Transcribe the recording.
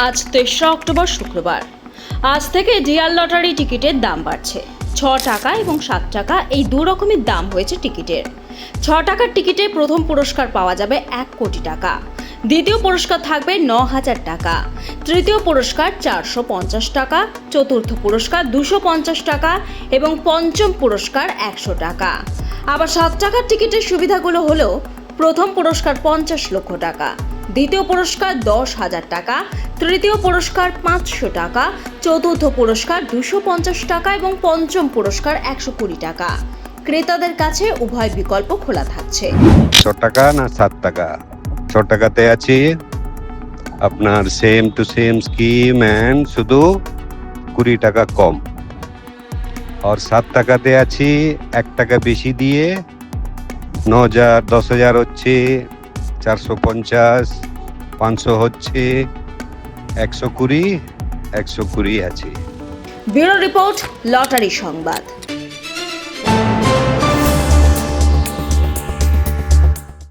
আজ ৩রা অক্টোবর শুক্রবার। আজ থেকে ডিয়ার লটারি টিকিটের দাম বাড়ছে। ৬ টাকা এবং ৭ টাকা এই দু রকমের দাম হয়েছে টিকিটের। ৬ টাকার টিকিটে প্রথম পুরস্কার পাওয়া যাবে ১ কোটি টাকা, দ্বিতীয় পুরস্কার থাকবে ৯,০০০ টাকা, তৃতীয় পুরস্কার ৪৫০ টাকা, চতুর্থ পুরস্কার ২৫০ টাকা এবং পঞ্চম পুরস্কার ১০০ টাকা। আবার ৭ টাকার টিকিটের সুবিধাগুলো হলো প্রথম পুরস্কার ৫০ লক্ষ টাকা, দ্বিতীয় পুরস্কার ১০,০০০ টাকা, তৃতীয় পুরস্কার ৫০০ টাকা, চতুর্থ পুরস্কার ২৫০ টাকা এবং পঞ্চম পুরস্কার ১২০ টাকা। ক্রেতাদের কাছে উভয় বিকল্প খোলা থাকছে। ৬ টাকা না ৭ টাকা? ৬ টাকাতে আছে আপনার same to same scheme and শুধু ২০ টাকা কম। আর ৭ টাকাতে আছি ১ টাকা বেশি দিয়ে ৯,০০০, ১০,০০০ হচ্ছে, ৪৫০, ৫০০ হচ্ছে, ১২০ আছে। ব্যুরো রিপোর্ট, লটারি সংবাদ।